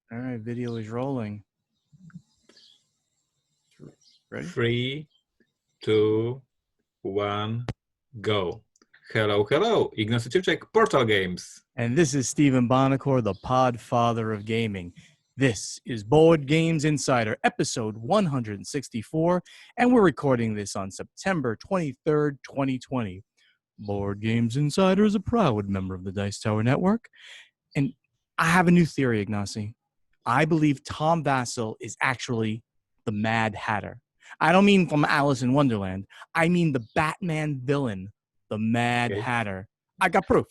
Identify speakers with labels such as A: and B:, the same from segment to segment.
A: All right, video is rolling. Ready?
B: 3, 2, 1, go. Hello, Ignacy Cipczek, Portal Games.
A: And this is Stephen Bonacore, the Podfather of Gaming. This is Board Games Insider, episode 164, and we're recording this on September 23rd, 2020. Board Games Insider is a proud member of the Dice Tower Network. And I have a new theory, Ignacy. I believe Tom Vassell is actually the Mad Hatter. I don't mean from Alice in Wonderland. I mean the Batman villain, the Mad Hatter. I got proof.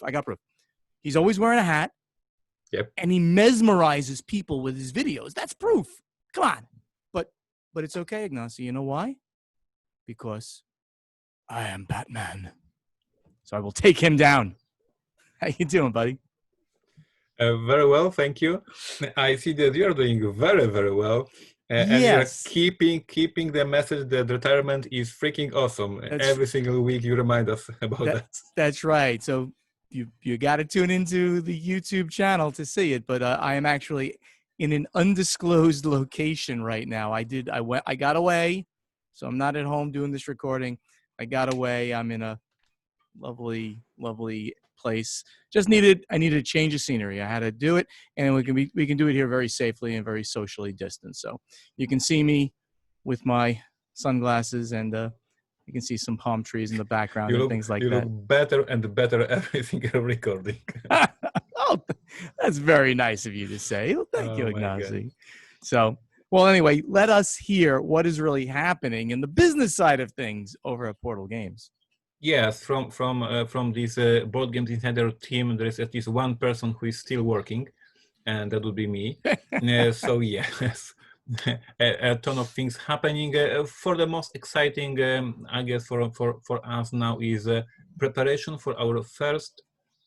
A: He's always wearing a hat.
B: Yep.
A: And he mesmerizes people with his videos. That's proof. Come on. But it's okay, Ignacy. You know why? Because I am Batman. So I will take him down. How you doing, buddy?
B: Very well, thank you. I see that you're doing very, very well. And
A: Yes.
B: you're keeping the message that retirement is freaking awesome. Every single week you remind us about that.
A: That's right. So you got to tune into the YouTube channel to see it. But I am actually in an undisclosed location right now. I got away, so I'm not at home doing this recording. I got away. I'm in a lovely place. I needed a change of scenery. I had to do it, and we can do it here very safely and very socially distanced. So you can see me with my sunglasses, and you can see some palm trees in the background and things like that.
B: You look better and better every single recording.
A: Oh, that's very nice of you to say. Well, thank you, Ignacy. So, well, anyway, let us hear what is really happening in the business side of things over at Portal Games.
B: Yes, from this Board Games Insider team, there is at least one person who is still working, and that would be me. So yes, a ton of things happening. For the most exciting, I guess for us now is preparation for our first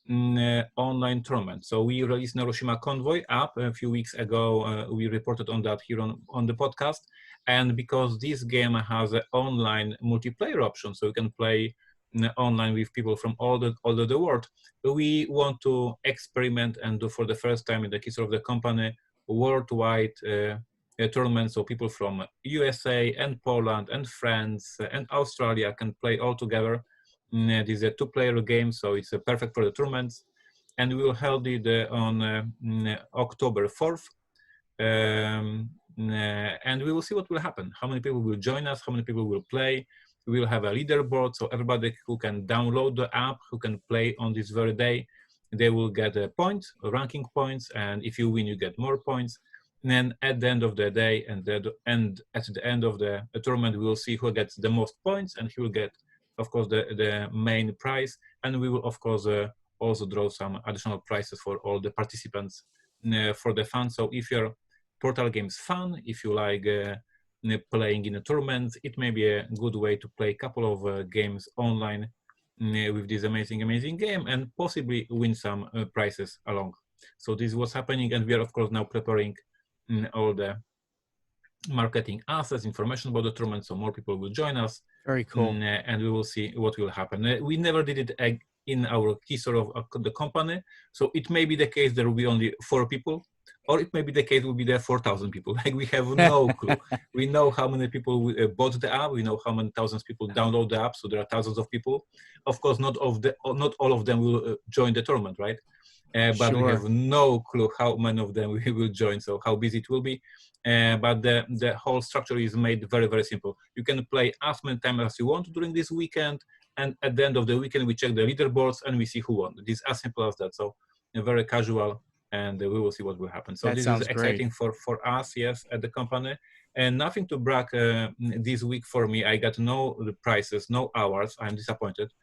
B: online tournament. So we released Hiroshima Convoy app a few weeks ago. We reported on that here on the podcast, and because this game has an online multiplayer option, so you can play online with people from all over the world, we want to experiment and do for the first time in the history of the company worldwide tournaments, so people from USA and Poland and France and Australia can play all together. This is a two-player game, so it's perfect for the tournaments, and we will hold it on October 4th. And we will see what will happen, how many people will join us, how many people will play. We will have a leaderboard, so everybody who can download the app, who can play on this very day, they will get points, ranking points, and if you win, you get more points. And then at the end of the day and at the end of the tournament, we will see who gets the most points, and he will get, of course, the main prize. And we will, of course, also draw some additional prizes for all the participants for the fun. So if you're Portal Games fan, if you like playing in a tournament, it may be a good way to play a couple of games online with this amazing game and possibly win some prizes along. So this is what's happening, and we are of course now preparing all the marketing assets, information about the tournament, so more people will join us.
A: Very cool.
B: And we will see what will happen. We never did it in our history of the company, so it may be the case there will be only 4 people, or it may be the case will be there 4,000 people. Like, we have no clue. We know how many people bought the app. We know how many thousands people download the app. So there are thousands of people. Of course, not all of them will join the tournament, right? But we have no clue how many of them will join. So how busy it will be. But the whole structure is made very, very simple. You can play as many times as you want during this weekend. And at the end of the weekend, we check the leaderboards and we see who won. It is as simple as that. So very casual. And we will see what will happen. So this is exciting for us, yes, at the company. And nothing to brag this week for me. I got no prizes, no hours. I'm disappointed.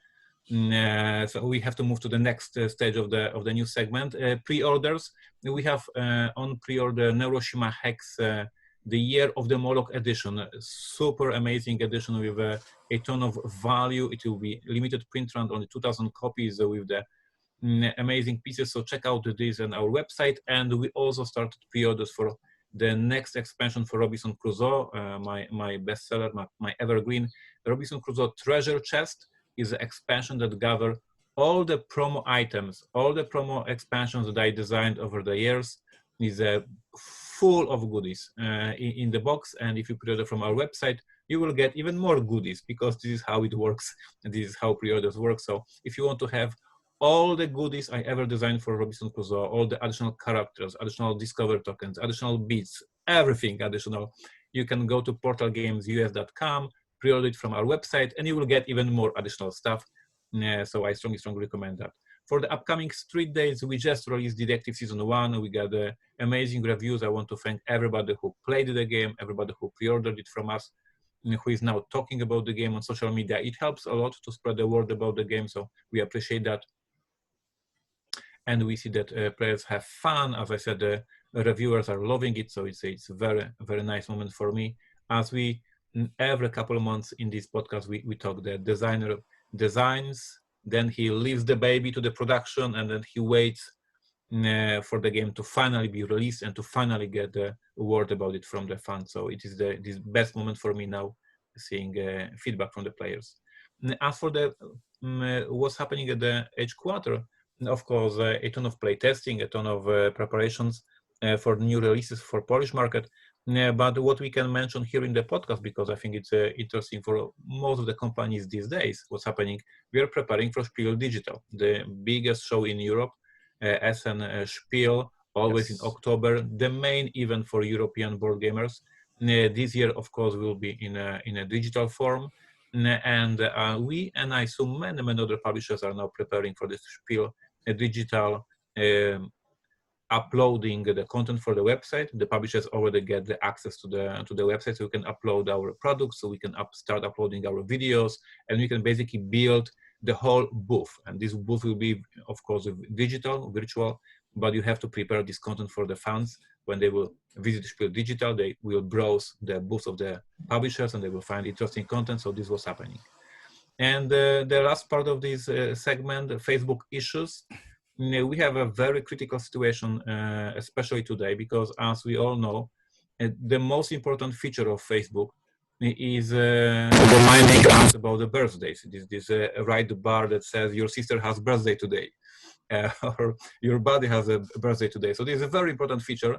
B: So we have to move to the next stage of the new segment. Pre-orders. We have on pre-order Hiroshima Hex, the Year of the Moloch edition. Super amazing edition with a ton of value. It will be limited print run, only 2,000 copies with the amazing pieces. So check out this on our website. And we also started pre-orders for the next expansion for Robinson Crusoe, my bestseller, my evergreen. Robinson Crusoe Treasure Chest is an expansion that gather all the promo items, all the promo expansions that I designed over the years is full of goodies in the box. And if you pre-order from our website, you will get even more goodies, because this is how it works, and this is how pre-orders work. So if you want to have all the goodies I ever designed for Robinson Crusoe, all the additional characters, additional Discover tokens, additional beats, everything additional, you can go to portalgamesus.com, pre-order it from our website, and you will get even more additional stuff. So I strongly recommend that. For the upcoming Street Days, we just released Detective Season 1. We got amazing reviews. I want to thank everybody who played the game, everybody who pre-ordered it from us, who is now talking about the game on social media. It helps a lot to spread the word about the game, so we appreciate that. And we see that players have fun. As I said, the reviewers are loving it, so it's a very nice moment for me. As we, every couple of months in this podcast, we talk, the designer designs, then he leaves the baby to the production, and then he waits for the game to finally be released and to finally get the word about it from the fans. So it is this best moment for me now, seeing feedback from the players. As for the what's happening at the H-Quarter, of course, a ton of play testing, a ton of preparations for new releases for Polish market. But what we can mention here in the podcast, because I think it's interesting for most of the companies these days, what's happening, we are preparing for Spiel Digital, the biggest show in Europe, SN Spiel, always in October, the main event for European board gamers. This year, of course, will be in a digital form. And we, and I assume many other publishers, are now preparing for this Spiel digital, uploading the content for the website. The publishers already get the access to the website, so we can upload our products, so we can start uploading our videos, and we can basically build the whole booth. And this booth will be, of course, digital, virtual, but you have to prepare this content for the fans. When they will visit Spiel Digital, they will browse the booth of the publishers, and they will find interesting content. So this was happening. And the last part of this segment, Facebook issues. We have a very critical situation, especially today, because as we all know, the most important feature of Facebook is reminding us about the birthdays. This right bar that says your sister has birthday today, or your buddy has a birthday today. So this is a very important feature.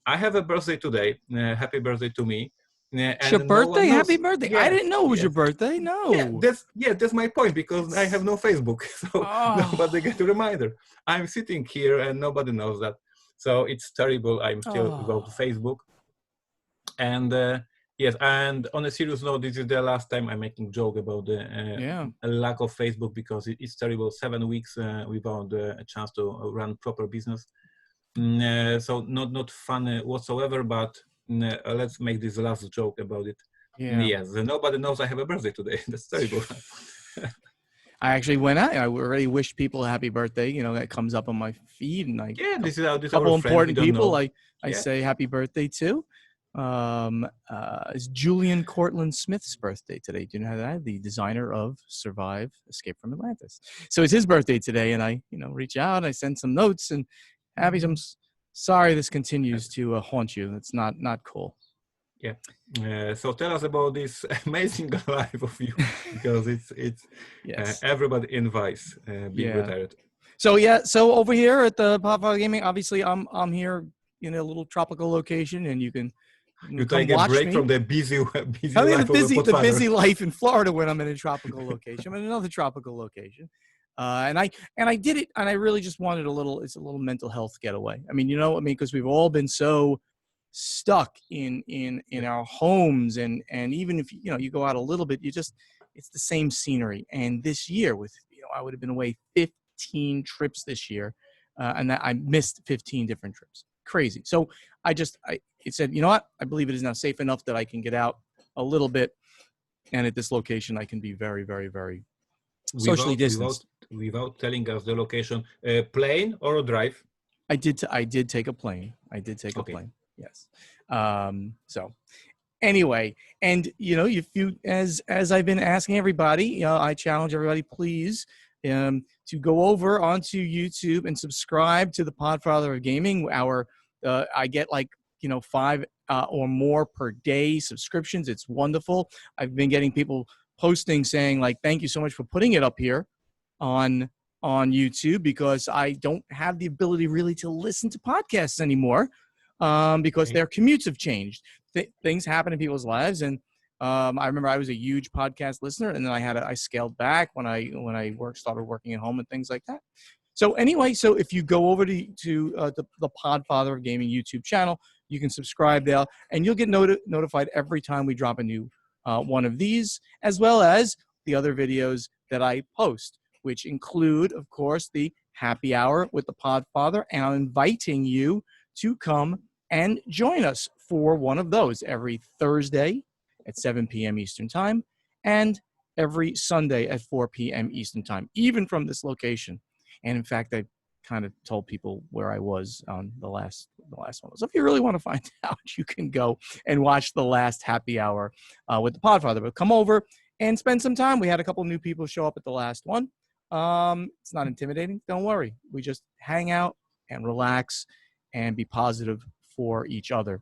B: I have a birthday today. Happy birthday to me.
A: It's your birthday? Happy birthday. Yes, I didn't know it was your birthday. No.
B: That's my point, because I have no Facebook. So nobody gets a reminder. I'm sitting here and nobody knows that. So it's terrible. I'm still go to Facebook. And yes, and on a serious note, this is the last time I'm making joke about the lack of Facebook, because it's terrible. 7 weeks without a chance to run proper business. So not fun whatsoever, but let's make this last joke about it. Yes, nobody knows I have a birthday today. That's terrible.
A: I actually went out. I already wished people a happy birthday. You know, that comes up on my feed, and
B: this is
A: a couple important people I say happy birthday to. It's Julian Cortland Smith's birthday today. Do you know that? The designer of Survive, Escape from Atlantis. So it's his birthday today, and I reach out. I send some notes, and Abby, I'm sorry this continues to haunt you. That's not cool.
B: Yeah. So tell us about this amazing life of you, because it's everybody invites being retired.
A: So so over here at the Podfather Gaming, obviously I'm here in a little tropical location, and you
B: take a break from the busy life of
A: the busy life in Florida when I'm in a tropical location. I'm in another tropical location. And I did it, and I really just wanted it's a little mental health getaway. I mean, because we've all been so stuck in our homes, and even if you go out a little bit, it's the same scenery. And this year I would have been away 15 trips this year, and that I missed 15 different trips. Crazy. So it said, you know what? I believe it is now safe enough that I can get out a little bit, and at this location I can be very, very, very socially distanced.
B: Without telling us the location, plane or a drive?
A: I did take a plane. I did take a plane. Yes. So anyway, and if you, as I've been asking everybody, I challenge everybody, please, to go over onto YouTube and subscribe to the Podfather of Gaming. I get 5 or more per day subscriptions. It's wonderful. I've been getting people posting saying thank you so much for putting it up here on on YouTube because I don't have the ability really to listen to podcasts anymore because their commutes have changed. Things happen in people's lives, and I remember I was a huge podcast listener, and then I scaled back when I started working at home and things like that. So anyway, so if you go over to the Podfather of Gaming YouTube channel, you can subscribe there, and you'll get notified every time we drop a new one of these, as well as the other videos that I post, which include, of course, the happy hour with the Podfather, and I'm inviting you to come and join us for one of those every Thursday at 7 p.m. Eastern Time and every Sunday at 4 p.m. Eastern Time, even from this location. And in fact, I kind of told people where I was on the last one. So if you really want to find out, you can go and watch the last happy hour with the Podfather. But come over and spend some time. We had a couple new people show up at the last one. It's not intimidating. Don't worry. We just hang out and relax and be positive for each other.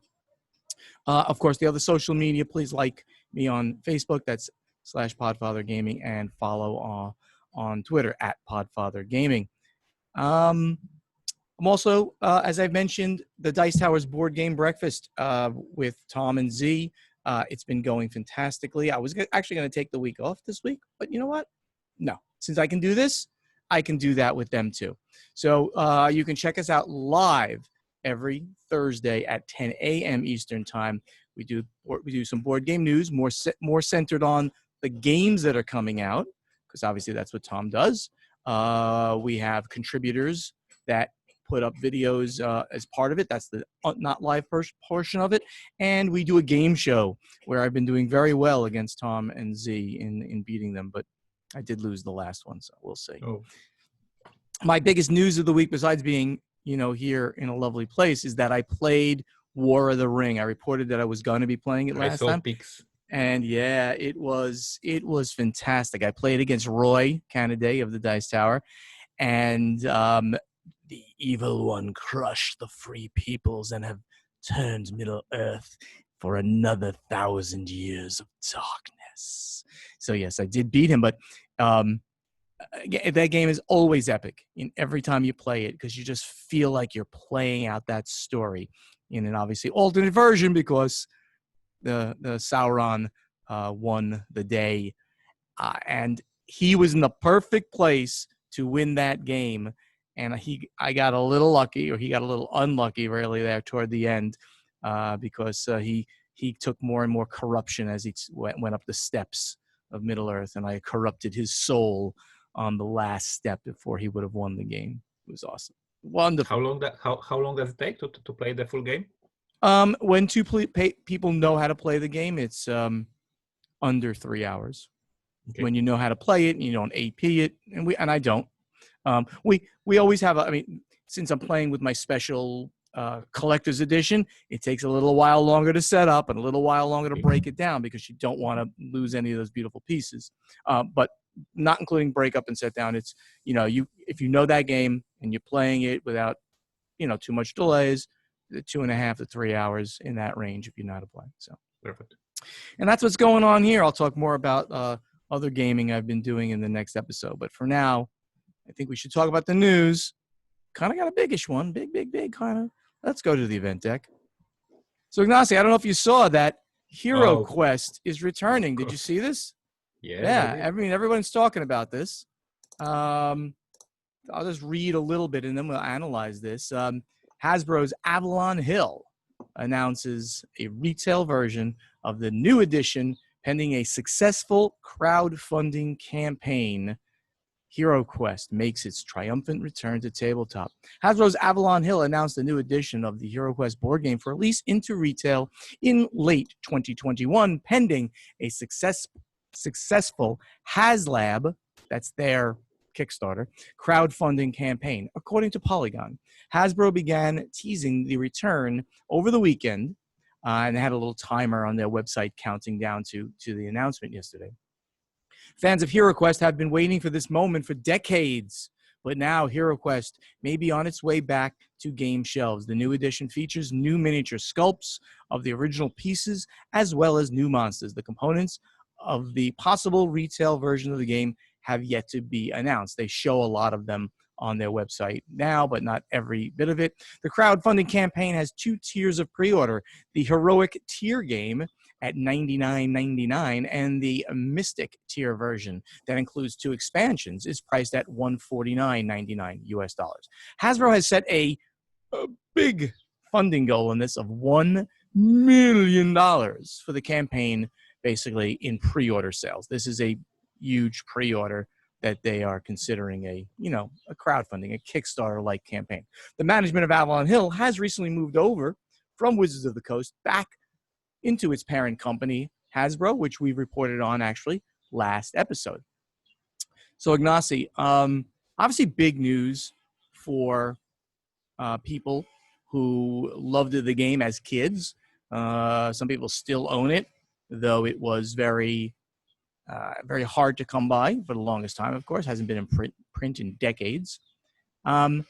A: Of course, the other social media, please like me on Facebook. That's /Podfather Gaming, and follow on Twitter at Podfather Gaming. I'm also, as I've mentioned, the Dice Towers board game breakfast with Tom and Z. It's been going fantastically. I was actually going to take the week off this week, but you know what? No. Since I can do this, I can do that with them too. So you can check us out live every Thursday at 10 a.m. Eastern Time. We do some board game news, more centered on the games that are coming out, because obviously that's what Tom does. We have contributors that put up videos as part of it. That's the not live portion of it. And we do a game show where I've been doing very well against Tom and Z in beating them, but I did lose the last one, so we'll see.
B: Oh.
A: My biggest news of the week, besides being, here in a lovely place, is that I played War of the Ring. I reported that I was going to be playing it last time.
B: Pics.
A: And yeah, it was fantastic. I played against Roy Canaday of the Dice Tower, and the evil one crushed the free peoples and have turned Middle Earth for another 1,000 years of darkness. So yes, I did beat him, but that game is always epic in every time you play it, because you just feel like you're playing out that story in an obviously alternate version, because the Sauron won the day, and he was in the perfect place to win that game, and I got a little lucky, or he got a little unlucky really there toward the end, because he took more and more corruption as he went up the steps of Middle Earth, and I corrupted his soul on the last step before he would have won the game. It was awesome, wonderful.
B: How long does it take to play the full game?
A: When two people know how to play the game, it's under 3 hours. Okay. When you know how to play it and you don't AP it, and I don't. We always have since I'm playing with my special collector's edition, it takes a little while longer to set up and a little while longer to break it down, because you don't want to lose any of those beautiful pieces. But not including break up and set down, it's if you know that game and you're playing it without too much delays, 2.5 to 3 hours, in that range if you know how to play. So
B: perfect.
A: And that's what's going on here. I'll talk more about other gaming I've been doing in the next episode, but for now, I think we should talk about the news. Kind of got a biggish one, big kind of. Let's go to the event deck. So Ignacy, I don't know if you saw that Heroquest is returning. Did you see this?
B: Yeah.
A: Everyone's talking about this. I'll just read a little bit and then we'll analyze this. Hasbro's Avalon Hill announces a retail version of the new edition pending a successful crowdfunding campaign. Heroquest makes its triumphant return to tabletop. Hasbro's Avalon Hill announced a new edition of the Heroquest board game for release into retail in late 2021, pending a successful HasLab, that's their Kickstarter, crowdfunding campaign, according to Polygon. Hasbro began teasing the return over the weekend, and they had a little timer on their website counting down to the announcement yesterday. Fans of Heroquest have been waiting for this moment for decades, but now Heroquest may be on its way back to game shelves. The new edition features new miniature sculpts of the original pieces, as well as new monsters. The components of the possible retail version of the game have yet to be announced. They show a lot of them on their website now, but not every bit of it. The crowdfunding campaign has 2 tiers of pre-order: the heroic tier game at $99.99, and the Mystic tier version that includes 2 expansions is priced at $149.99 US dollars. Hasbro has set a big funding goal in this of $1 million for the campaign, basically in pre-order sales. This is a huge pre-order that they are considering a crowdfunding, a Kickstarter-like campaign. The management of Avalon Hill has recently moved over from Wizards of the Coast back into its parent company, Hasbro, which we reported on actually last episode. So Ignacy, obviously big news for people who loved the game as kids. Some people still own it, though it was very hard to come by for the longest time. Of course, hasn't been in print in decades. I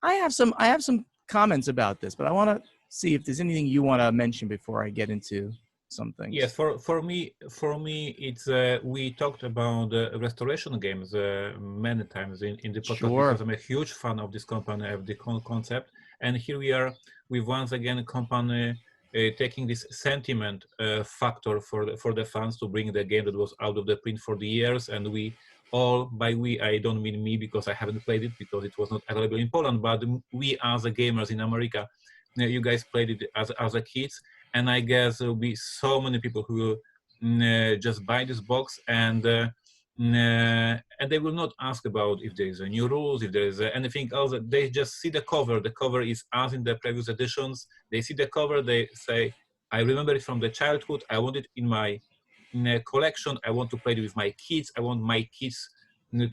A: have some comments about this, but I want to see if there's anything you want to mention before I get into some things.
B: Yes, for me, it's we talked about restoration games many times in the podcast,
A: Sure.
B: because I'm a huge fan of this company, of the concept, and here we are with once again a company taking this sentiment factor for the fans to bring the game that was out of the print for the years, and we all, by we I don't mean me because I haven't played it because it was not available in Poland, but we as the gamers in America, you guys played it as a kids. And I guess there will be so many people who will just buy this box and they will not ask about if there is a new rules, if there is anything else. They just see the cover. The cover is as in the previous editions. They see the cover. They say, "I remember it from the childhood. I want it in my collection. I want to play it with my kids. I want my kids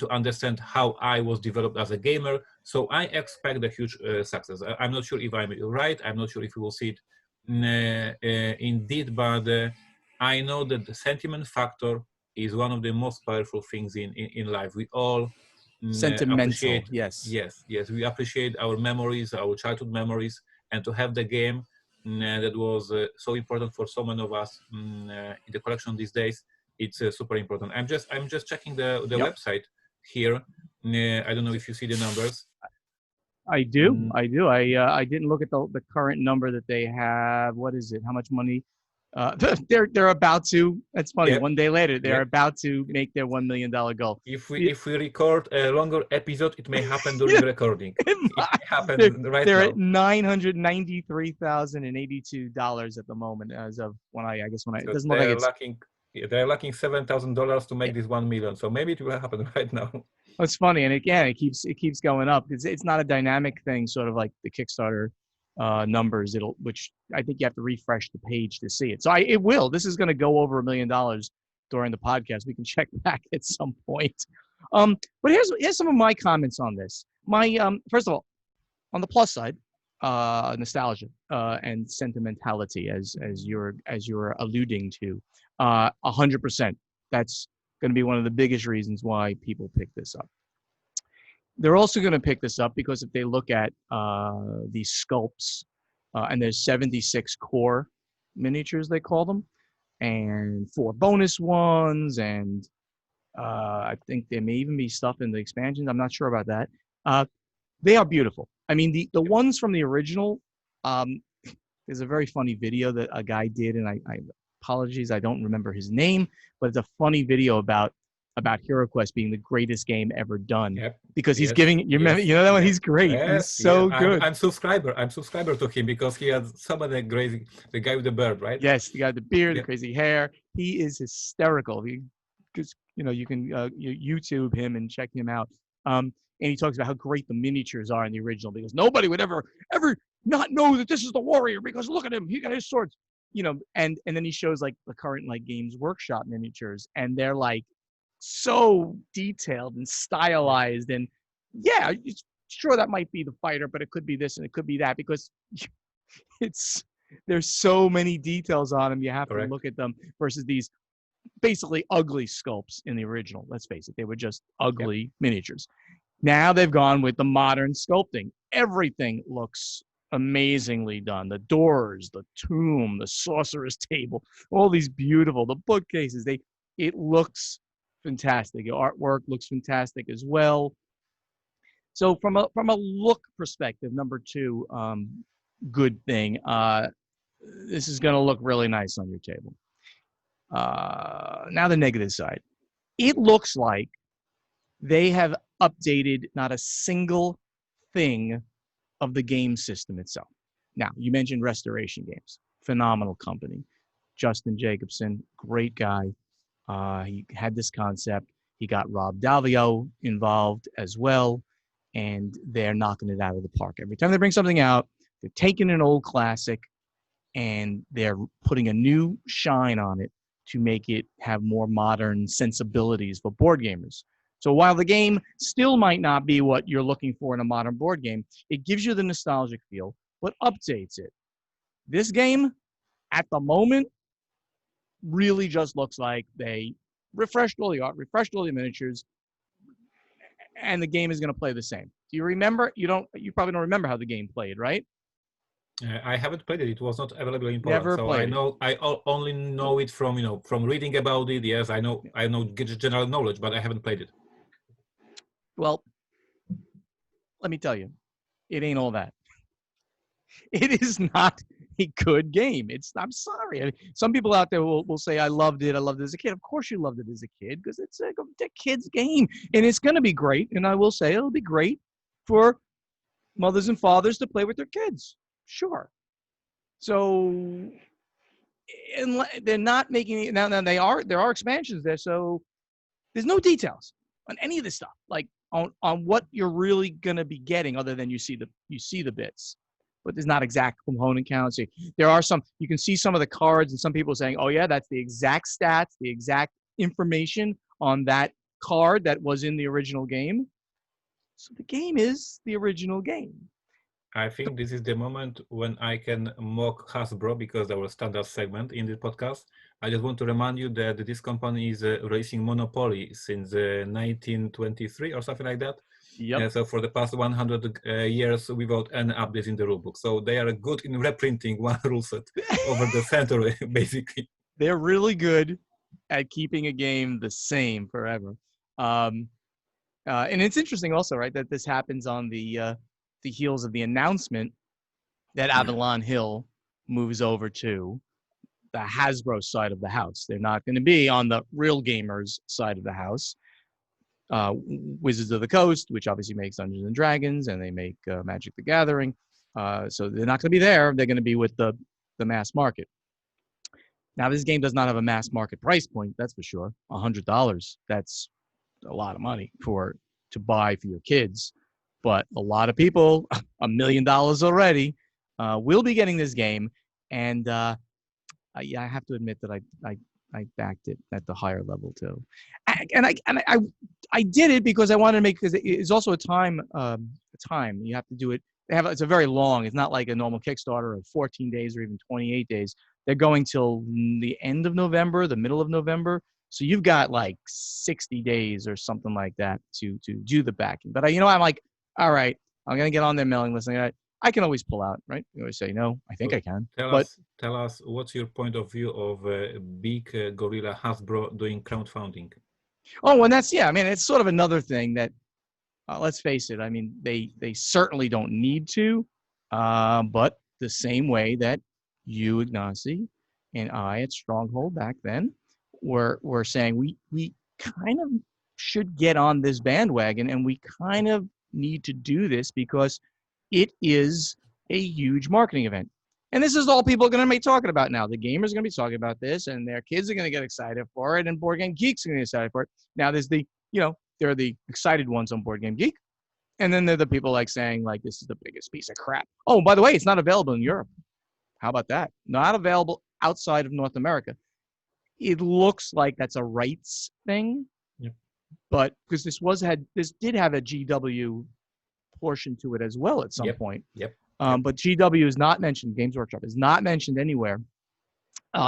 B: to understand how I was developed as a gamer." So I expect a huge success. I'm not sure if I'm right. I'm not sure if we will see it indeed, but I know that the sentiment factor is one of the most powerful things in life. We all
A: sentimental,
B: yes, we appreciate our memories, our childhood memories, and to have the game that was so important for so many of us in the collection these days, it's super important. I'm just checking the website here. I don't know if you see the numbers.
A: I do. I didn't look at the current number that they have. What is it? How much money? They're about to. That's funny.
B: Yep.
A: One day later, they're
B: Yep.
A: about to make their $1 million goal.
B: If we record a longer episode, it may happen during the recording. It may happen right
A: they're
B: now.
A: at $993,082 at the moment, as of when I guess when I. It doesn't look like it's.
B: They're lacking $7,000 to make this 1 million. So maybe it will happen right now.
A: It's funny, and again, it keeps going up. It's not a dynamic thing, sort of like the Kickstarter numbers. Which I think you have to refresh the page to see it. So it will. This is going to go over $1 million during the podcast. We can check back at some point. But here's some of my comments on this. My first of all, on the plus side, nostalgia and sentimentality, as you're alluding to, 100%. That's going to be one of the biggest reasons why people pick this up. They're also going to pick this up because if they look at these sculpts, and there's 76 core miniatures, they call them, and 4 bonus ones, and I think there may even be stuff in the expansions. I'm not sure about that. They are beautiful. I mean, the ones from the original, there's a very funny video that a guy did, and I apologies, I don't remember his name, but it's a funny video about Heroquest being the greatest game ever done.
B: Yep.
A: Because he's giving you remember that one. He's great.
B: Yes,
A: he's so good.
B: I'm subscriber to him because he has some of the crazy, the guy with the bird, right?
A: Yes, the guy with the beard, the crazy hair. He is hysterical. Because you can YouTube him and check him out. And he talks about how great the miniatures are in the original, because nobody would ever not know that this is the warrior, because look at him, he got his swords. And then he shows like the current like Games Workshop miniatures, and they're like so detailed and stylized, and sure that might be the fighter, but it could be this and it could be that, because there's so many details on them. You have to look at them versus these basically ugly sculpts in the original. Let's face it, they were just ugly miniatures. Now they've gone with the modern sculpting. Everything looks amazingly done. The doors, the tomb, the sorcerer's table, all these beautiful, the bookcases, it looks fantastic. Your artwork looks fantastic as well. So from a look perspective, number two, good thing. This is going to look really nice on your table. Now the negative side. It looks like they have updated not a single thing of the game system itself. Now, you mentioned Restoration Games, phenomenal company. Justin Jacobson, great guy. He had this concept. He got Rob Davio involved as well, and they're knocking it out of the park. Every time they bring something out, they're taking an old classic and they're putting a new shine on it to make it have more modern sensibilities for board gamers. So while the game still might not be what you're looking for in a modern board game, it gives you the nostalgic feel, but updates it. This game, at the moment, really just looks like they refreshed all the art, refreshed all the miniatures, and the game is going to play the same. Do you remember? You don't. You probably don't remember how the game played, right?
B: I haven't played it. It was not available in Poland,
A: Never
B: so I
A: played it.
B: know. Only know it from from reading about it. Yes, I know. I know general knowledge, but I haven't played it.
A: Well, let me tell you, it ain't all that. It is not a good game. I'm sorry. I mean, some people out there will say, I loved it. I loved it as a kid. Of course you loved it as a kid because it's a kid's game. And it's going to be great. And I will say it'll be great for mothers and fathers to play with their kids. Sure. So and they're not making it now. There are expansions there. So there's no details on any of this stuff, like on what you're really going to be getting other than you see the bits. But there's not exact component counts. There are some, you can see some of the cards and some people saying, oh yeah, that's the exact stats, the exact information on that card that was in the original game. So the game is the original game.
B: I think this is the moment when I can mock Hasbro because our standard segment in the podcast. I just want to remind you that this company is releasing Monopoly since 1923 or something like that.
A: Yep.
B: So for the past 100 years without any updates in the rulebook. So they are good in reprinting one rule set over the century, basically.
A: They're really good at keeping a game the same forever. And it's interesting also, right, that this happens on the heels of the announcement that Avalon Hill moves over to the Hasbro side of the house. They're not going to be on the real gamers side of the house. Wizards of the Coast, which obviously makes Dungeons and Dragons, and they make Magic the Gathering. So they're not going to be there. They're going to be with the mass market. Now, this game does not have a mass market price point, that's for sure. $100. That's a lot of money to buy for your kids. But a lot of people, $1 million already, will be getting this game. And yeah, I have to admit that I backed it at the higher level too. I did it because I wanted to make, because it's also a time you have to do it. It's a very long, it's not like a normal Kickstarter of 14 days or even 28 days. They're going till the end of November, the middle of November. So you've got like 60 days or something like that to do the backing. But I'm like, all right, I'm going to get on their mailing list. I can always pull out, right? You always say, no, I think I can.
B: Tell us, what's your point of view of big gorilla Hasbro doing crowdfunding?
A: Oh, and that's, yeah, I mean, it's sort of another thing that, let's face it, I mean, they certainly don't need to, but the same way that you, Ignacy, and I at Stronghold back then were saying we kind of should get on this bandwagon, and we kind of need to do this because it is a huge marketing event. And this is all people are going to be talking about now. The gamers are going to be talking about this, and their kids are going to get excited for it, and Board Game Geeks are going to get excited for it. Now, there's there are the excited ones on Board Game Geek, and then there are the people like saying, like, this is the biggest piece of crap. Oh, by the way, it's not available in Europe. How about that? Not available outside of North America. It looks like that's a rights thing, but because this did have a GW portion to it as well at some point. But GW is not mentioned. Games Workshop is not mentioned anywhere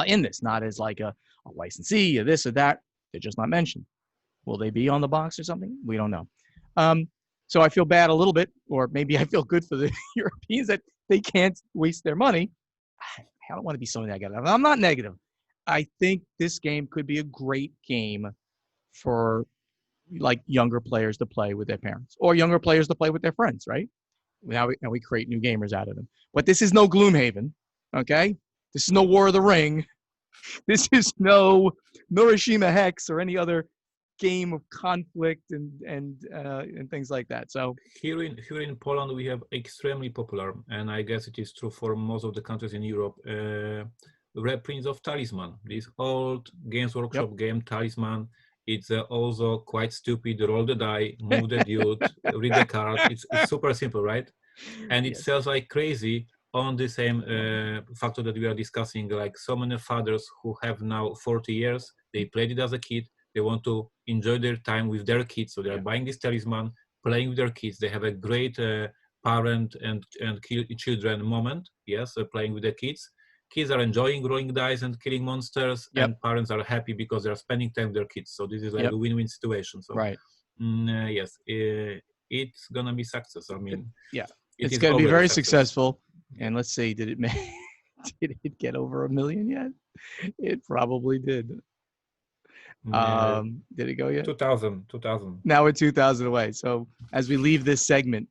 A: in this. Not as like a licensee or this or that. They're just not mentioned. Will they be on the box or something? We don't know. So I feel bad a little bit, or maybe I feel good for the Europeans that they can't waste their money. I don't want to be so negative. I'm not negative. I think this game could be a great game for like younger players to play with their parents or younger players to play with their friends, right? Now we create new gamers out of them. But this is no Gloomhaven, okay? This is no War of the Ring. This is no Norishima Hex or any other game of conflict and things like that. So
B: here in Poland we have extremely popular, and I guess it is true for most of the countries in Europe. Reprints of Talisman, this old Games Workshop game Talisman. It's also quite stupid. Roll the die, move the dude, read the card. It's super simple, right? And it sells like crazy on the same factor that we are discussing. Like so many fathers who have now 40 years, they played it as a kid. They want to enjoy their time with their kids, so they are buying this Talisman, playing with their kids. They have a great parent and children moment. Yes, playing with the kids. Kids are enjoying rolling dice and killing monsters, and parents are happy because they are spending time with their kids. So this is like a win-win situation. So yes, it's gonna be success. I mean,
A: it's going to be very successful. And let's see, did it get over 1 million yet? It probably did. Did it go yet?
B: 2000.
A: Now we're 2,000 away. So as we leave this segment,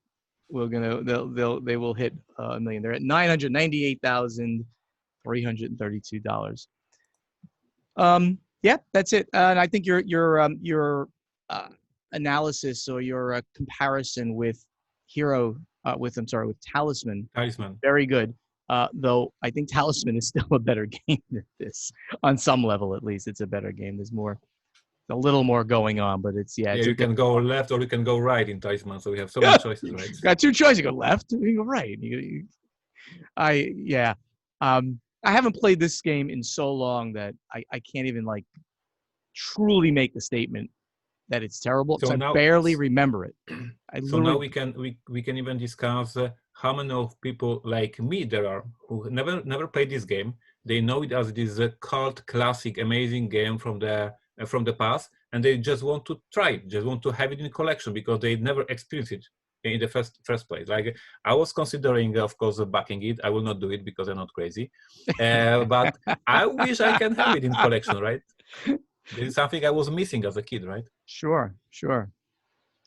A: they will hit 1 million. They're at $998,332. Yeah, that's it. And I think your analysis or your comparison with Talisman. Very good. Though I think Talisman is still a better game than this. On some level, at least, it's a better game. There's a little more going on, but it's
B: you can go left or you can go right in Talisman. So we have so many choices, right?
A: You got two choices. You go left, you go right. I haven't played this game in so long that I can't even like truly make the statement that it's terrible. So I barely remember it.
B: So now we can even discuss how many of people like me there are who never played this game. They know it as this cult classic, amazing game from the past, and they just want to try it, just want to have it in collection because they never experienced it in the first place. Like I was considering, of course, backing it. I will not do it because I'm not crazy, but I wish I can have it in collection, right? This is something I was missing as a kid, right?
A: Sure. All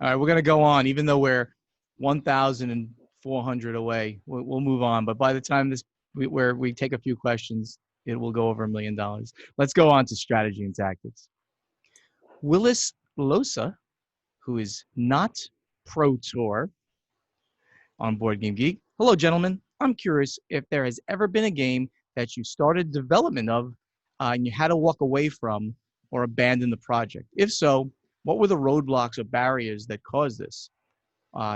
A: right, we're gonna go on, even though we're 1,400 away. We'll move on, but by the time we take a few questions, it will go over $1 million. Let's go on to strategy and tactics. Willis Losa, who is not Pro Tour on Board Game Geek. Hello, gentlemen. I'm curious if there has ever been a game that you started development of and you had to walk away from or abandon the project. If so, what were the roadblocks or barriers that caused this?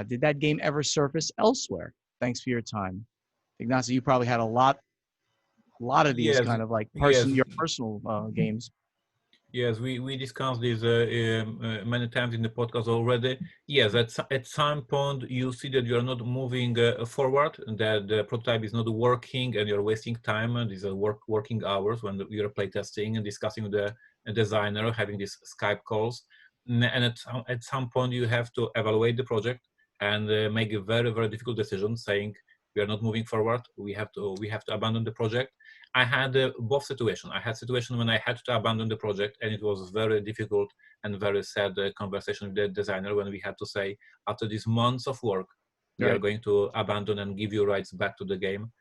A: Did that game ever surface elsewhere? Thanks for your time. Ignacio, you probably had a lot of these kind of like your personal games.
B: Yes, we discussed this many times in the podcast already. Yes, at some point you see that you are not moving forward, that the prototype is not working, and you're wasting time. And these are working hours when you're playtesting and discussing with the designer, having these Skype calls. And at some point you have to evaluate the project and make a very, very difficult decision, saying we are not moving forward. We have to abandon the project. I had both situations. I had situation when I had to abandon the project, and it was very difficult and very sad conversation with the designer when we had to say, after these months of work, we are going to abandon and give you rights back to the game.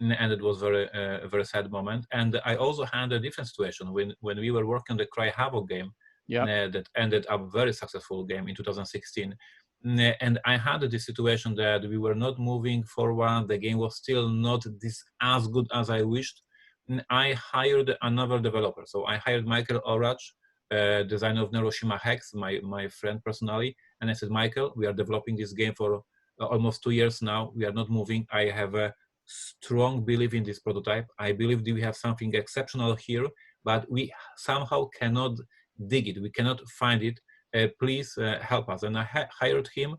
B: And it was a very sad moment. And I also had a different situation when we were working on the Cry Havoc game that ended up very successful game in 2016. And I had this situation that we were not moving forward. The game was still not as good as I wished. I hired another developer. So I hired Michael Orach, designer of Neuroshima Hex, my friend personally. And I said, Michael, we are developing this game for almost 2 years now. We are not moving. I have a strong belief in this prototype. I believe that we have something exceptional here, but we somehow cannot dig it. We cannot find it. Please help us. And I hired him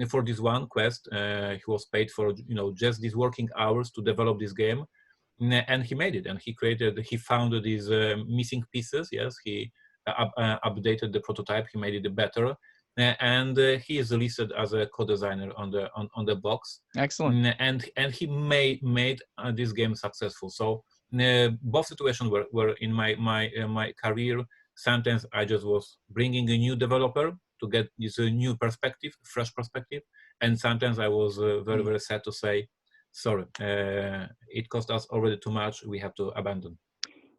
B: for this one quest. He was paid for just these working hours to develop this game. And he made it, and he found these missing pieces. Yes, he updated the prototype. He made it better, and he is listed as a co-designer on the box.
A: Excellent.
B: And he made this game successful. So both situations were in my career sometimes I just was bringing a new developer to get this new perspective, fresh perspective, and sometimes I was very, very sad to say, sorry, it cost us already too much, we have to abandon.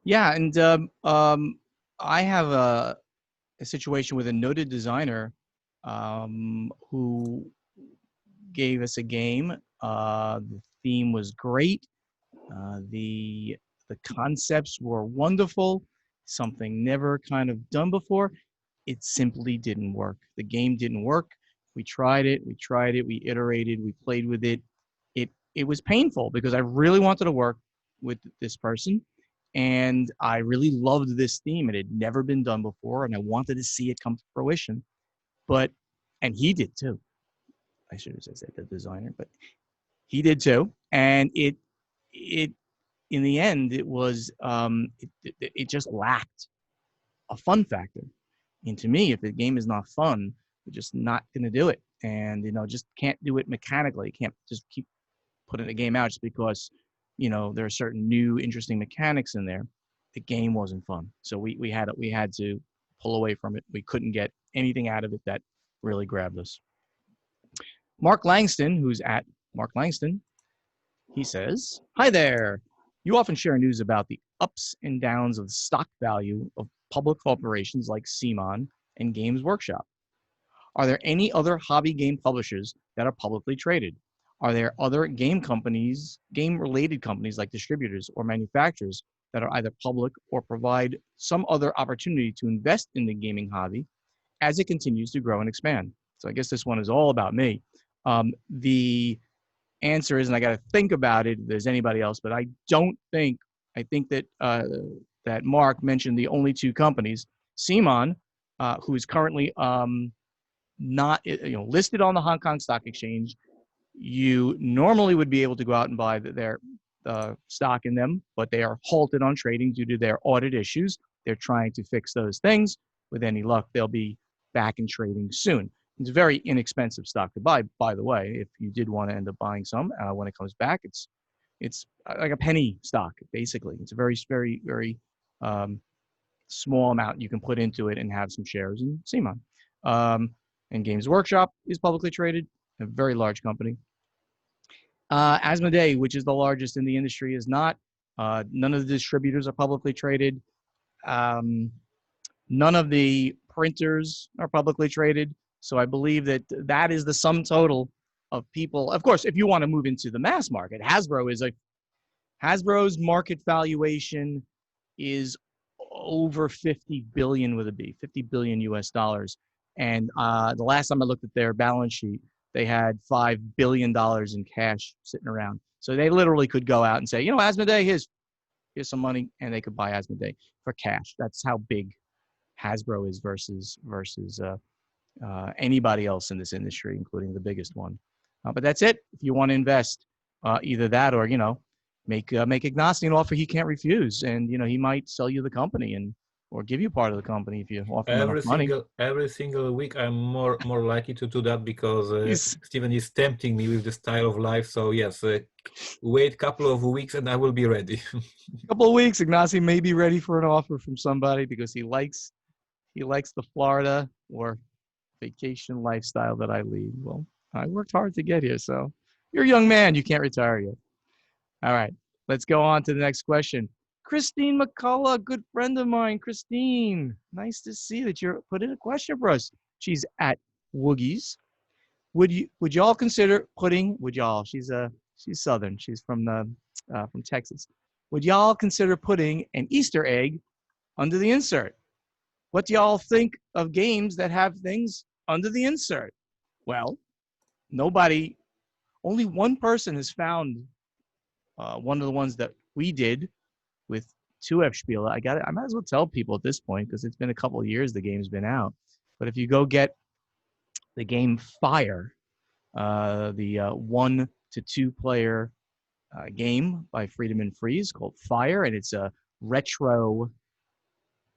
A: Yeah, and I have a situation with a noted designer who gave us a game. The theme was great. The concepts were wonderful. Something never kind of done before. It simply didn't work. The game didn't work. We tried it. We iterated. We played with it. It was painful because I really wanted to work with this person, and I really loved this theme. It had never been done before, and I wanted to see it come to fruition. But and he did too. I should have said the designer, but he did too. And it in the end, it was it just lacked a fun factor. And to me, if the game is not fun, you're just not going to do it. And just can't do it mechanically. You can't just keep putting the game out just because there are certain new interesting mechanics in there. The game wasn't fun, so we had to pull away from it. We couldn't get anything out of it that really grabbed us. Mark Langston, who's at Mark Langston, he says, "Hi there. You often share news about the ups and downs of the stock value of public corporations like CMON and Games Workshop. Are there any other hobby game publishers that are publicly traded? Are there other game-related companies like distributors or manufacturers that are either public or provide some other opportunity to invest in the gaming hobby as it continues to grow and expand?" So I guess this one is all about me. The answer is, and I got to think about it if there's anybody else, but I think that that Mark mentioned the only two companies. CMON, who is currently not listed on the Hong Kong Stock Exchange. You normally would be able to go out and buy their stock in them, but they are halted on trading due to their audit issues. They're trying to fix those things. With any luck, they'll be back in trading soon. It's a very inexpensive stock to buy, by the way. If you did want to end up buying some when it comes back, it's like a penny stock, basically. It's a very, very, very small amount you can put into it and have some shares in CMON. And Games Workshop is publicly traded, a very large company. Asmodee, which is the largest in the industry, is not. None of the distributors are publicly traded. None of the printers are publicly traded. So I believe that is the sum total of people. Of course, if you want to move into the mass market, Hasbro's market valuation is over 50 billion with a B, 50 billion US dollars. And the last time I looked at their balance sheet, they had $5 billion in cash sitting around. So they literally could go out and say, Asmodee, here's some money, and they could buy Asmodee for cash. That's how big Hasbro is versus anybody else in this industry, including the biggest one. But that's it. If you want to invest, either that or make Ignacy an offer he can't refuse, and he might sell you the company or give you part of the company if you offer him enough money.
B: Every single week, I'm more likely to do that because Steven is tempting me with this style of life. So yes, wait a couple of weeks and I will be ready.
A: A couple of weeks, Ignacy may be ready for an offer from somebody because he likes the Florida or vacation lifestyle that I lead. Well, I worked hard to get here, so you're a young man. You can't retire yet. All right, let's go on to the next question. Christine McCullough, good friend of mine. Christine, nice to see that you're put in a question for us. She's at Woogie's. Would y'all consider putting? She's Southern. She's from Texas. Would y'all consider putting an Easter egg under the insert? What do y'all think of games that have things under the insert? Well, only one person has found one of the ones that we did with 2F Spiele. I might as well tell people at this point because it's been a couple of years the game's been out. But if you go get the game Fire, the 1 to 2 player game by Freedom and Freeze called Fire, and it's a retro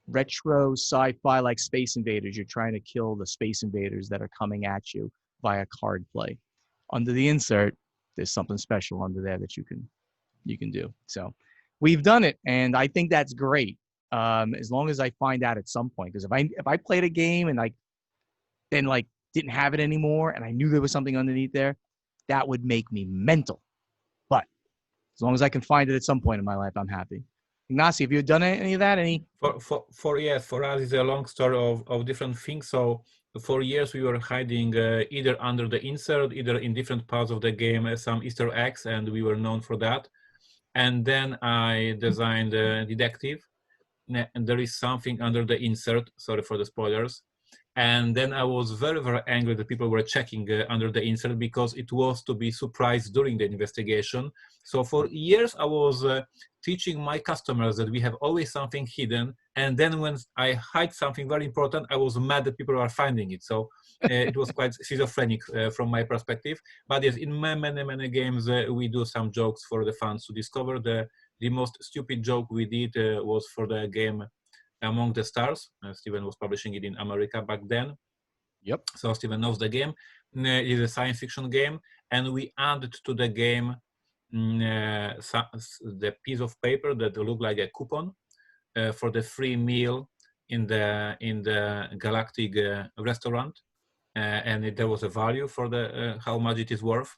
A: sci-fi like Space Invaders. You're trying to kill the Space Invaders that are coming at you via card play. Under the insert, there's something special under there that you can do. So we've done it, and I think that's great. as long as I find out at some point. Because if I played a game and then didn't have it anymore, and I knew there was something underneath there, that would make me mental. But as long as I can find it at some point in my life, I'm happy. Ignacy, have you done any of that?
B: For us, it's a long story of different things. So for years we were hiding either under the insert, either in different parts of the game, some Easter eggs, and we were known for that. And then I designed a detective, and there is something under the insert. Sorry for the spoilers. And then I was very, very angry that people were checking under the insert because it was to be surprised during the investigation. So for years, I was teaching my customers that we have always something hidden. And then when I hide something very important, I was mad that people are finding it. So it was quite schizophrenic from my perspective. But yes, in many, many games, we do some jokes for the fans to discover. The most stupid joke we did was for the game Among the Stars. Steven was publishing it in America back then.
A: Yep.
B: So Steven knows the game. It is a science fiction game, and we added to the game the piece of paper that looked like a coupon for the free meal in the Galactic restaurant, and there was a value for the how much it is worth.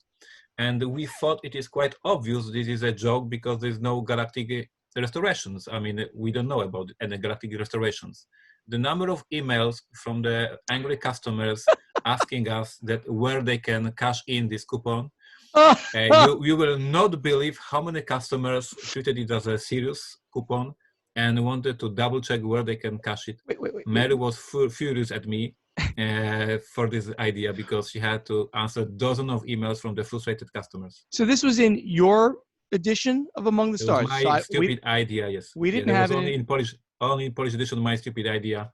B: And we thought it is quite obvious this is a joke because there's no Galactic restorations. I mean, we don't know about any Galactic restorations. The number of emails from the angry customers asking us that where they can cash in this coupon, you will not believe how many customers treated it as a serious coupon and wanted to double check where they can cash it. Mary was furious at me for this idea because she had to answer dozens of emails from the frustrated customers.
A: So this was in your edition of Among the Stars.
B: It was my stupid idea, yes.
A: We didn't have it
B: only in Polish edition, my stupid idea.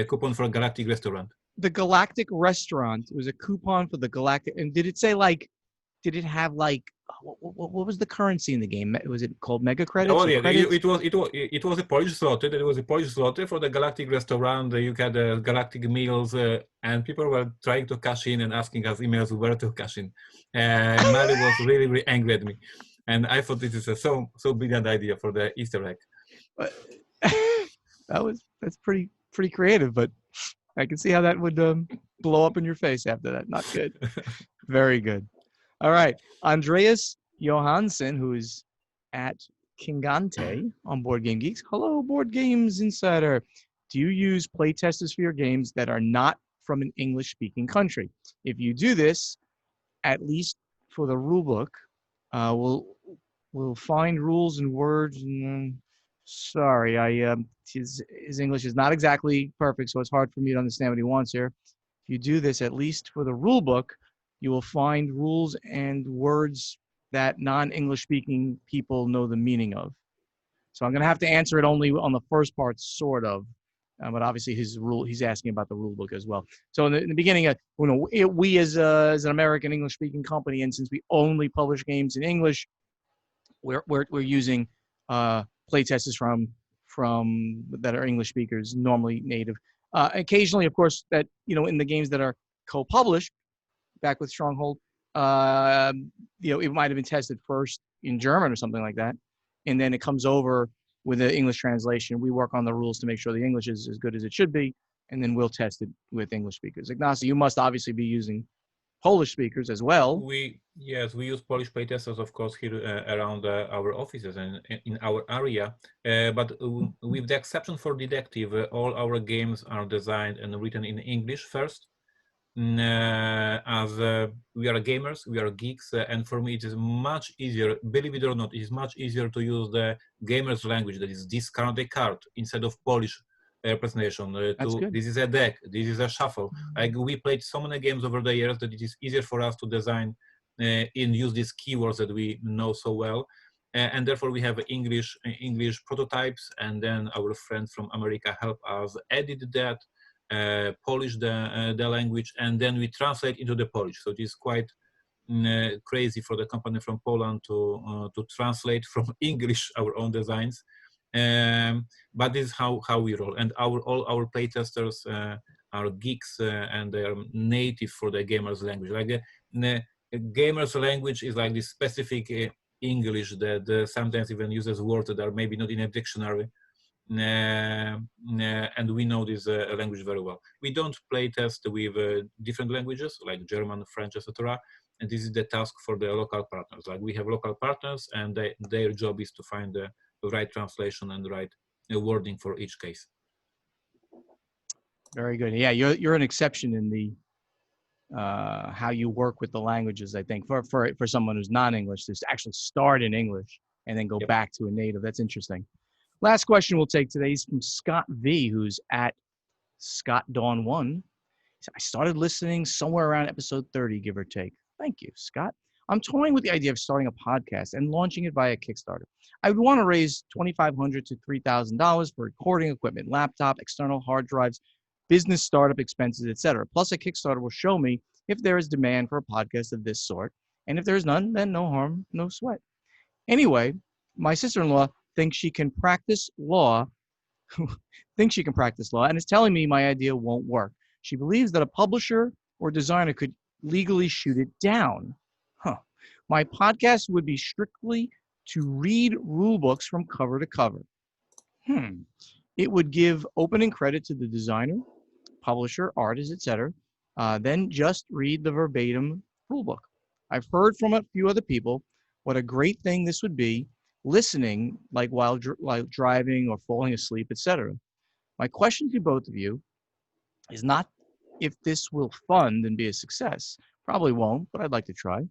B: Coupon for a Galactic restaurant.
A: The Galactic restaurant was a coupon for the Galactic. And did it say did it have what was the currency in the game? Was it called mega credits?
B: Oh yeah, it was a Polish zloty. There was a Polish zloty for the Galactic restaurant. You had Galactic meals, and people were trying to cash in and asking us emails where to cash in. Mary was really, really angry at me. And I thought this is a so brilliant idea for the Easter egg.
A: That's pretty creative, but I can see how that would blow up in your face after that. Not good. Very good. All right, Andreas Johansson, who is at Kingante on Board Game Geeks. Hello, Board Games Insider. Do you use playtesters for your games that are not from an English-speaking country? If you do this, at least for the rulebook, we'll find rules and words. And sorry, his English is not exactly perfect, so it's hard for me to understand what he wants here. If you do this, at least for the rulebook, you will find rules and words that non-English speaking people know the meaning of. So I'm going to have to answer it only on the first part, sort of. But obviously he's asking about the rule book as well. So in the beginning, we as an American English speaking company, and since we only publish games in English, we're using playtesters from that are English speakers, normally native. Occasionally, of course, that in the games that are co-published, back with Stronghold, it might have been tested first in German or something like that, and then it comes over with the English translation. We work on the rules to make sure the English is as good as it should be, and then we'll test it with English speakers. Ignacy, you must obviously be using Polish speakers as well.
B: We use Polish playtesters, of course, here around our offices and in our area. But with the exception for Detective, all our games are designed and written in English first. As we are gamers, we are geeks, and for me it is much easier, believe it or not, it is much easier to use the gamer's language, that is discard a card, instead of Polish presentation. This is a deck, this is a shuffle. Like, we played so many games over the years that it is easier for us to design and use these keywords that we know so well. And therefore we have English prototypes, and then our friends from America help us edit that, polish the language, and then we translate into the Polish. So it is quite crazy for the company from Poland to translate from English our own designs. But this is how we roll. And all our playtesters are geeks, and they are native for the gamer's language. Like the gamer's language is like this specific English that sometimes even uses words that are maybe not in a dictionary. and we know this language very well. We don't play test with different languages like German, French, etc. And this is the task for the local partners. Like we have local partners, and their job is to find the right translation and the right wording for each case.
A: Very good. Yeah, you're an exception in the how you work with the languages. I think for someone who's non-English, to actually start in English and then go
B: Yep.
A: back to a native. That's interesting. Last question we'll take today is from Scott V, who's at Scott Dawn 1. I started listening somewhere around episode 30, give or take. Thank you, Scott. I'm toying with the idea of starting a podcast and launching it via Kickstarter. I would want to raise $2,500 to $3,000 for recording equipment, laptop, external hard drives, business startup expenses, etc. Plus, a Kickstarter will show me if there is demand for a podcast of this sort. And if there's none, then no harm, no sweat. Anyway, my sister-in-law thinks she can practice law, and is telling me my idea won't work. She believes that a publisher or designer could legally shoot it down. My podcast would be strictly to read rule books from cover to cover. It would give opening credit to the designer, publisher, artist, etc. Then just read the verbatim rule book. I've heard from a few other people what a great thing this would be, listening like while driving or falling asleep, etc. My question to both of you is not if this will fund and be a success. Probably won't, but I'd like to try.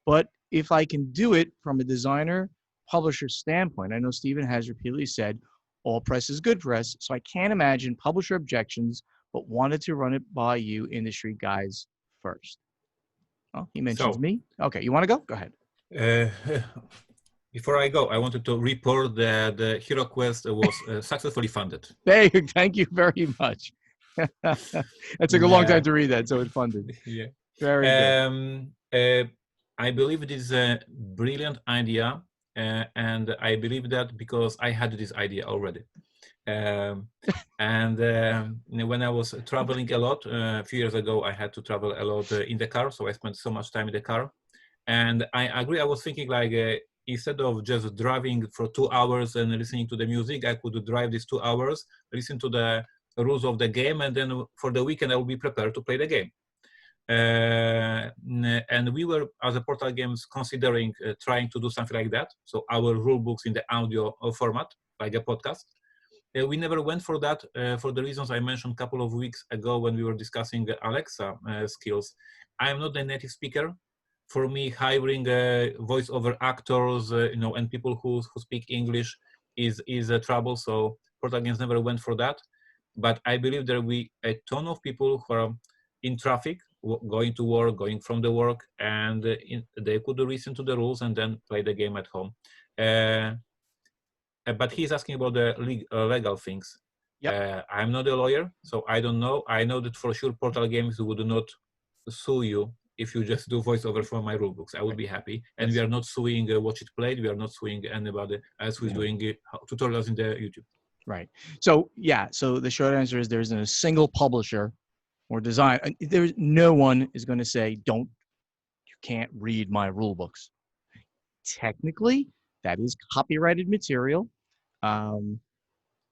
A: But if I can do it from a designer, publisher standpoint. I know Stephen has repeatedly said, all press is good press, so I can't imagine publisher objections, but wanted to run it by you industry guys first. Well, he mentions me. Okay, you want to go? Go ahead.
B: Before I go, I wanted to report that the Heroquest was successfully funded.
A: Thank you very much. It took a long time to read that, so it funded.
B: Yeah.
A: Very good.
B: I believe it is a brilliant idea, and I believe that because I had this idea already. When I was traveling a lot, a few years ago, I had to travel a lot in the car, so I spent so much time in the car. And I agree, I was thinking like, instead of just driving for 2 hours and listening to the music, I could drive these 2 hours, listen to the rules of the game, and then for the weekend, I will be prepared to play the game. And we were, as a Portal Games, considering trying to do something like that. So our rule books in the audio format, like a podcast. We never went for that for the reasons I mentioned a couple of weeks ago when we were discussing Alexa skills. I'm not a native speaker. For me, hiring voiceover actors, and people who speak English is a trouble. So Portal Games never went for that. But I believe there will be a ton of people who are in traffic, going to work, going from the work, and they could listen to the rules and then play the game at home. But he's asking about the legal things.
A: Yep.
B: I'm not a lawyer, so I don't know. I know that for sure Portal Games would not sue you if you just do voiceover for my rulebooks. I would be happy. And we are not suing Watch It Played. We are not suing anybody else who is doing tutorials in the YouTube.
A: Right. So, yeah. So the short answer is there isn't a single publisher or design. No one is going to say, you can't read my rule books. Technically, that is copyrighted material.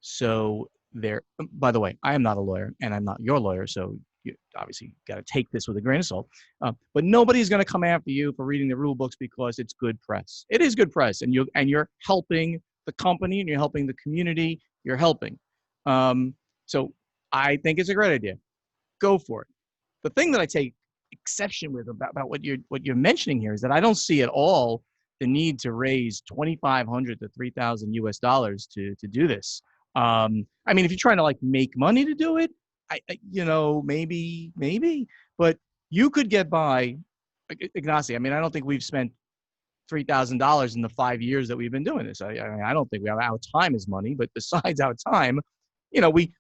A: So there, by the way, I am not a lawyer and I'm not your lawyer. So you obviously got to take this with a grain of salt. But nobody's going to come after you for reading the rule books because it's good press. It is good press, and you're helping the company and you're helping the community. You're helping. So I think it's a great idea. Go for it. The thing that I take exception with about what you're mentioning here is that I don't see at all the need to raise $2,500 to $3,000 to do this. I mean, if you're trying to like make money to do it, maybe, but you could get by, Ignacy. I mean, I don't think we've spent $3,000 in the 5 years that we've been doing this. I don't think our time is money, but besides our time, we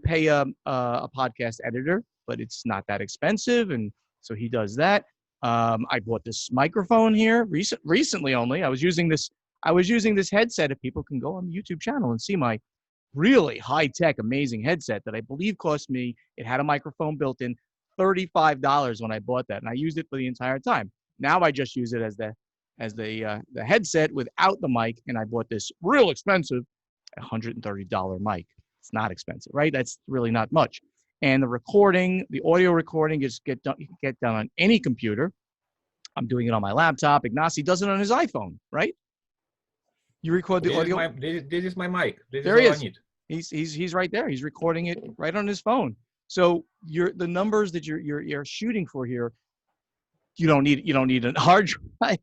A: pay a podcast editor, but it's not that expensive, and so he does that. I bought this microphone here recently only. I was using this headset. If people can go on the YouTube channel and see my really high-tech, amazing headset that I believe cost me, it had a microphone built in, $35 when I bought that, and I used it for the entire time. Now I just use it as the headset without the mic, and I bought this real expensive $130 mic. It's not expensive, right? That's really not much. And the recording, the audio recording is you can get done on any computer. I'm doing it on my laptop. Ignacy does it on his iPhone, right? You record the audio.
B: This is my mic. This is
A: There he
B: all I
A: is.
B: need.
A: He's right there. He's recording it right on his phone. So the numbers that you're shooting for here, you don't need a hard drive.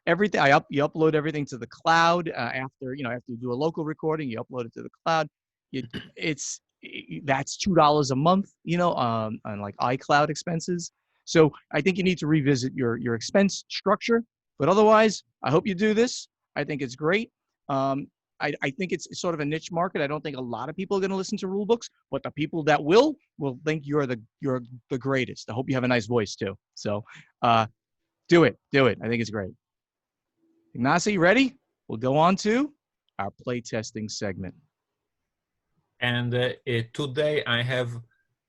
A: Everything you upload everything to the cloud after you do a local recording, you upload it to the cloud. That's $2 a month, on like iCloud expenses. So I think you need to revisit your expense structure. But otherwise, I hope you do this. I think it's great. I think it's sort of a niche market. I don't think a lot of people are going to listen to rule books, but the people that will think you're the greatest. I hope you have a nice voice too. So do it. I think it's great. Ignacy, ready? We'll go on to our playtesting segment.
B: And today I have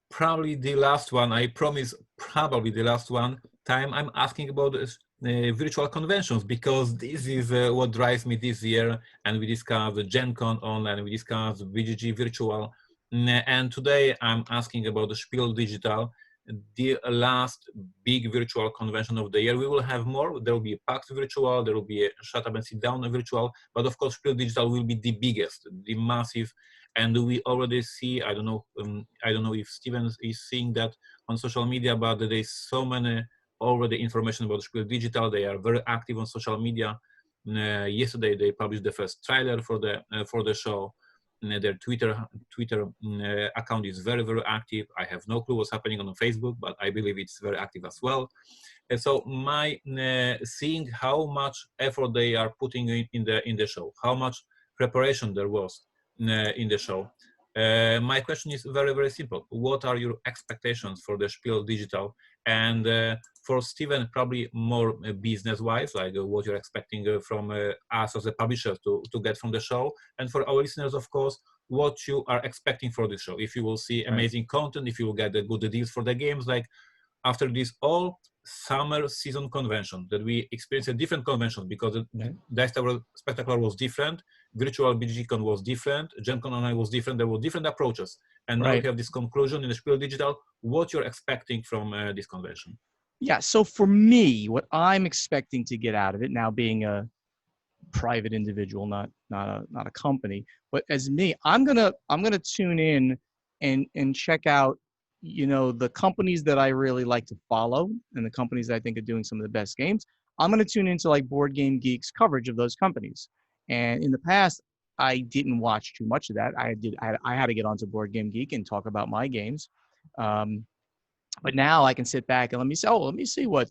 B: probably the last one. I promise probably the last one time I'm asking about virtual conventions, because this is what drives me this year. And we discussed Gen Con online, we discussed VGG virtual, and today I'm asking about the Spiel Digital, the last big virtual convention of the year. We will have more. There will be a PAX virtual, there will be a Shut Up and Sit Down virtual, but of course Spiel Digital will be the biggest, the massive. And we already see, I don't know if Steven is seeing that on social media, but there's so many already information about Spiel Digital. They are very active on social media. Yesterday they published the first trailer for the show. Their Twitter account is very, very active. I have no clue what's happening on Facebook, but I believe it's very active as well. And so my seeing how much effort they are putting in the show, how much preparation there was in the show. My question is very, very simple. What are your expectations for the Spiel Digital? And for Steven, probably more business-wise, like what you're expecting from us as a publisher to get from the show. And for our listeners, of course, what you are expecting for the show. If you will see amazing content, if you will get the good deals for the games, like after this all summer season convention that we experienced a different convention, because the Dice Tower Spectacular was different, virtual BGCon was different, Gen Con Online was different, there were different approaches. And now we have this conclusion in the Spiel Digital, what you're expecting from this convention.
A: Yeah, so for me, what I'm expecting to get out of it, now being a private individual, not a company, but as me, I'm gonna tune in and check out, the companies that I really like to follow and the companies that I think are doing some of the best games. I'm gonna tune into like Board Game Geek's coverage of those companies. And in the past, I didn't watch too much of that. I had to get onto Board Game Geek and talk about my games. But now I can sit back and let me see what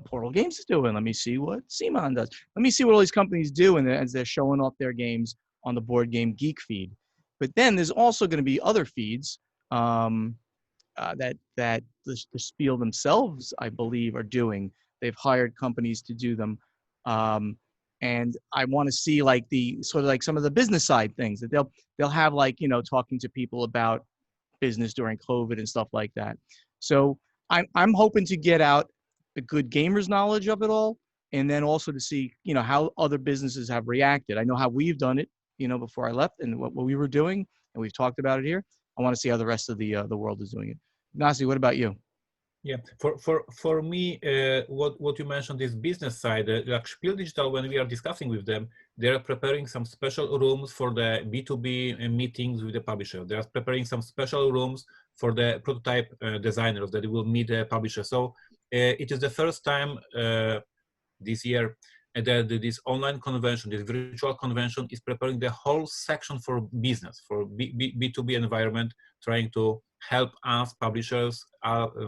A: Portal Games is doing. Let me see what Simon does. Let me see what all these companies do, and as they're showing off their games on the Board Game Geek feed. But then there's also going to be other feeds that the Spiel themselves, I believe, are doing. They've hired companies to do them, and I want to see like the sort of like some of the business side things that they'll have, like talking to people about business during COVID and stuff like that. So I'm hoping to get out a good gamer's knowledge of it all, and then also to see how other businesses have reacted. I know how we've done it, before I left, and what we were doing, and we've talked about it here. I want to see how the rest of the world is doing it. Ignacy, what about you?
B: Yeah, for me, what you mentioned is business side. Like Spiel Digital, when we are discussing with them, they are preparing some special rooms for the B2B meetings with the publisher. They are preparing some special rooms for the prototype designers that will meet the publisher. So it is the first time this year that this online convention, this virtual convention, is preparing the whole section for business, for B2B environment, trying to help us, publishers,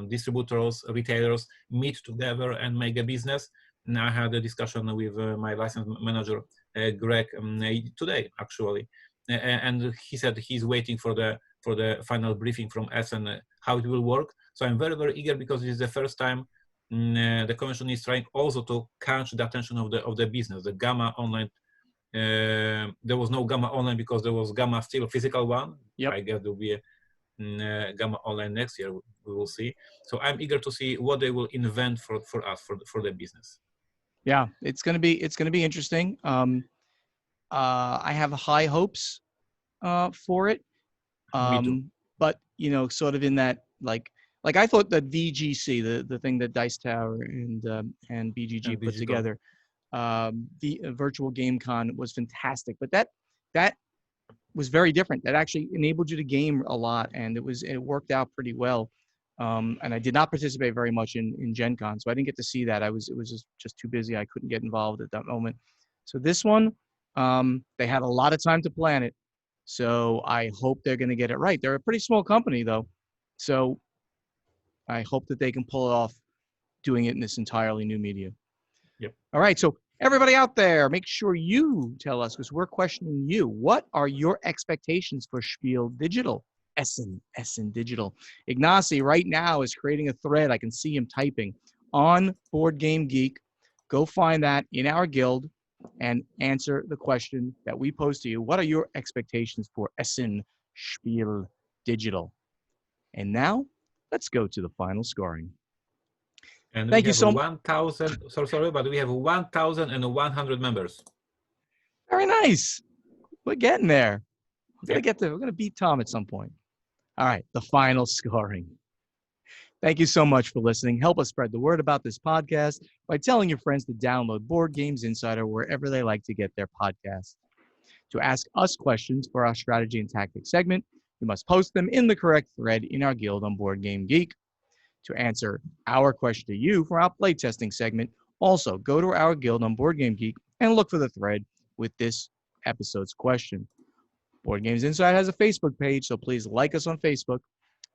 B: distributors, retailers, meet together and make a business. And I had a discussion with my license manager, Greg, today, actually. And he said he's waiting for the final briefing from us and how it will work. So I'm very, very eager, because it is the first time the convention is trying also to catch the attention of the business. The Gamma Online, there was no Gamma Online because there was Gamma still a physical one.
A: Yep.
B: I guess there will be a Gamma Online next year. We will see. So I'm eager to see what they will invent for us, for the business.
A: Yeah, it's gonna be interesting. I have high hopes for it.
B: Me too.
A: But sort of in that like I thought that VGC, the thing that Dice Tower and BGG
B: And
A: put
B: digital.
A: together, the virtual game con was fantastic. But that was very different. That actually enabled you to game a lot, and it worked out pretty well. And I did not participate very much in Gen Con, so I didn't get to see that. It was just too busy. I couldn't get involved at that moment. So this one, they had a lot of time to plan it. So I hope they're going to get it right. They're a pretty small company though, so I hope that they can pull it off doing it in this entirely new medium.
B: Yep.
A: All right, so everybody out there, make sure you tell us, because we're questioning you. What are your expectations for Spiel Digital? Essen Digital. Ignacy right now is creating a thread. I can see him typing on Board Game Geek. Go find that in our guild and answer the question that we pose to you. What are your expectations for Essen Spiel Digital? And now, let's go to the final scoring.
B: And
A: Thank
B: we
A: you
B: have
A: so much.
B: 1,000. Sorry, but we have 1,100 members.
A: Very nice. We're getting there. We're gonna beat Tom at some point. All right, the final scoring. Thank you so much for listening. Help us spread the word about this podcast by telling your friends to download Board Games Insider wherever they like to get their podcasts. To ask us questions for our strategy and tactics segment, you must post them in the correct thread in our guild on Board Game Geek. To answer our question to you for our playtesting segment, also go to our guild on Board Game Geek and look for the thread with this episode's question. Board Games Insider has a Facebook page, so please like us on Facebook.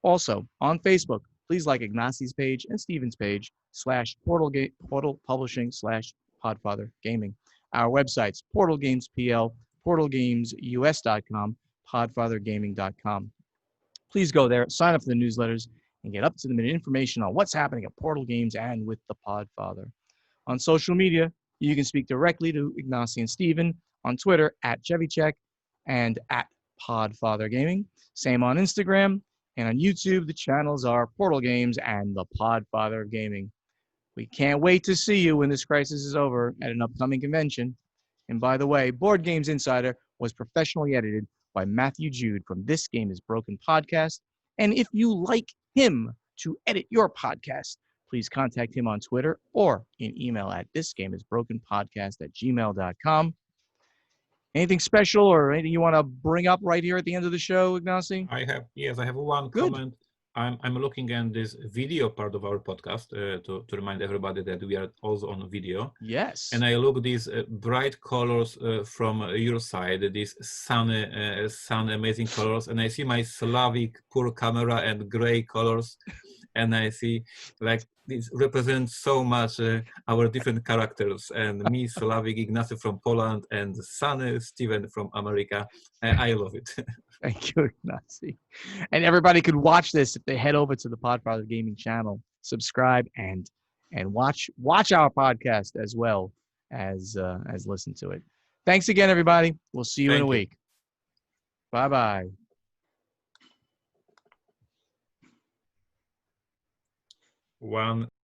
A: Also, on Facebook, please like Ignacy's page and Steven's page /Portal Publishing /Podfather Gaming. Our websites, Portal Games PL, portalgamesus.com, podfathergaming.com. Please go there, sign up for the newsletters, and get up-to-the-minute information on what's happening at Portal Games and with the Podfather. On social media, you can speak directly to Ignacy and Steven on Twitter at ChevyCheck and at Podfather Gaming. Same on Instagram. And on YouTube, the channels are Portal Games and the Podfather Gaming. We can't wait to see you when this crisis is over at an upcoming convention. And by the way, Board Games Insider was professionally edited by Matthew Jude from This Game is Broken podcast. And if you like him to edit your podcast, please contact him on Twitter or in email at thisgameisbrokenpodcast@gmail.com. Anything special or anything you want to bring up right here at the end of the show, Ignacy?
B: I have one
A: Good.
B: comment. I'm looking at this video part of our podcast to remind everybody that we are also on video.
A: Yes.
B: And I look these bright colors from your side, these sunny amazing colors, and I see my Slavic poor camera and gray colors, and I see like this represents so much our different characters, and me, Slavic, Ignacy from Poland, and Sunny, Steven from America. I love it.
A: Thank you, Ignacy. And everybody could watch this if they head over to the Podfather Gaming channel, subscribe, and watch our podcast as well as listen to it. Thanks again, everybody. We'll see you in a week. Bye-bye.
B: One